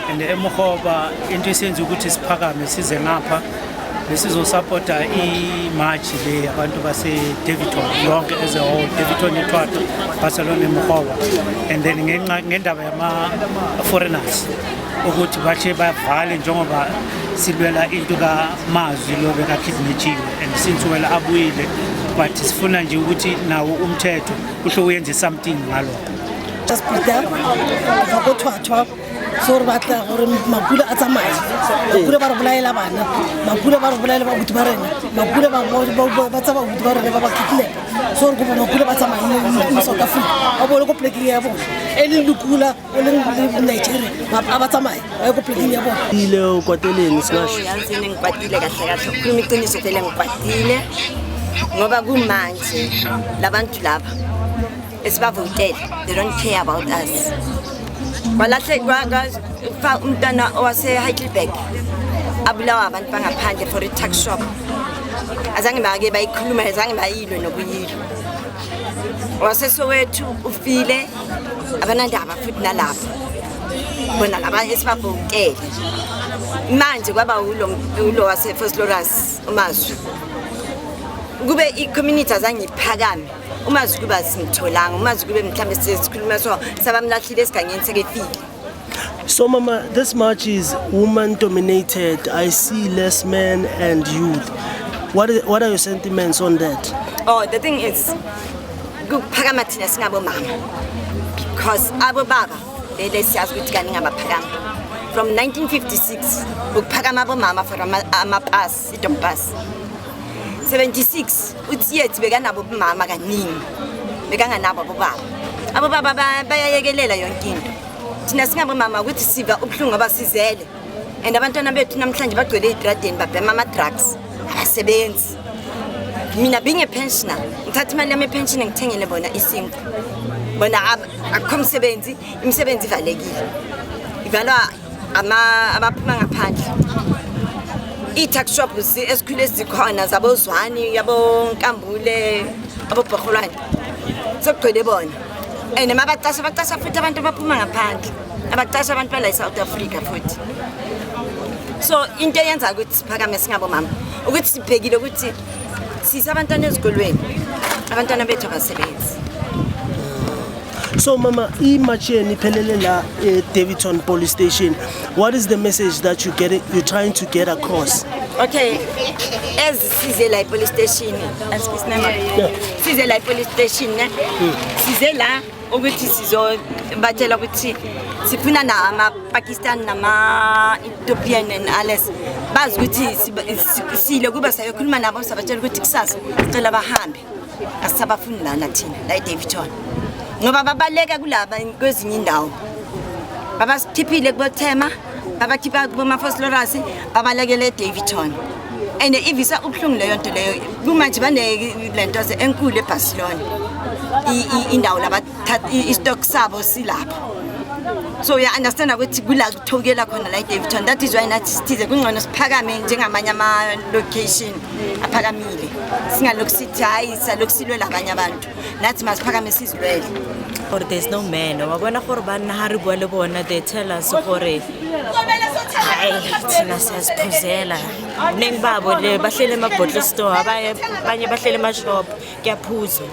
And eMokgoba into esenza ukuthi siphakame size ngapha besizosupporta imatch le abantu base Davidton yonke as a whole, Davidton eThwata, Barcelona eMokgoba, and then ngendaba yama foreigners ukuthi bache bavale njengoba silwela into kaMazwi lo bekakidnatshiwe, and since wena abuyile but sifuna nje ukuthi nawo umthetho uhlo uyenze something ngalokho. Just prepare go Thwatwa so re batla gore mapula a tsamaye, mapula ba re bolaela bana, mapula ba re bolaela ba buti ba rena, mapula ba tsaba buti ba rena ba ba kidnap, so re go mapula ba tsamaye in South Africa ba bole go pleking ya bona ene lukula o le Nigeria ba tsamaye ba go pleking ya bona ile o kwateleng singasho yanzini ngikwatile kahle kahle ukukhuluma iqiniso vele ngikwatile ngoba kumanje labantu laba esibavotele, they don't care about us. Walahle kwa umntana owase Heidelberg abulawa abantu bangaphandle for a tax shop, azange bake bayikhuluma, azange bayilwe nokuyilwa. Wase Soweto ufile abanandaba futhi nalapha bona laba esibavotele manje kwaba ulo wase First Lawrence uMazwi kube i-community azange iphakame uMazwi kuba simtholanga uMazwi kube mhlambe sesikhuluma so sabamlahlile esigangeni sekefile. So Mama, this march is woman dominated. I see less men and youth. What are your sentiments on that? Oh, the thing is kuphakama thina singabo mama because abo baba bele siyazi ukuthi kani ngabaphakama from 1956 ukuphakama abo mama for amapass idompass 76 utsiyethi bekanabo mama kaningi bekanganabo abo baba bayayekelela yonke into thina singabo mama ukuthi siva ubhlungu abasizele and abantwana bethu namhlanje bagcwele idradeni babhema ama drugs abasebenzi. Mina being a pensioner ngithatha imali yami pension ngithengele bona isinko bona akukho umsebenzi ivalekile ivalwa abaphuma ngaphandle i-tax shops esikhule zikhona zabozwani yabo Nkambule abo Bhokholwane sokugcwele bona and abacasha futhi abantu abaphuma ngaphandle abacasha abantu bala eSouth Africa futhi. So into eyenza ukuthi siphakame singabo mama ukuthi sibhekile ukuthi sisabantwana ezikolweni abantwana bethu abasebenzi. So Mama, i-march iphelele la Davidton police station. What is the message that you're trying to get across? Okay, as size la police station, as size la police station ne, size la ukuthi sizo batshela ukuthi sifuna na ama Pakistan nama Ethiopian and alles bazi ukuthi sile kuba sayokhuluma nabo sabatshela ukuthi kusasa sicela bahambe asabafuni lana thina la Davidton ngoba babaleka kulaba kwezinye indawo baba sikhiphile kubothema baba khipha kuma First Lawrence babalekele Davidton and ivisa ubhlungu leyo nto leyo kumanje bane lento enkulu eBarcelona indawo labathatha istock sabo silapho. So you understand ukuthi kula kuthokela khona la Davidton, that is why nathi sithize kungcono siphakame njengamanye ama location aphakamile singalokhu sithi hayi saloksilwe labanye abantu nathi masiphakame sizilwele. Or there's no man wabona gore bana ha re bua le bona they tell us gore ai thina siyasiphuzela neng babo le bahlele ama bottle store abanye bahlele ama shop kuyaphuza.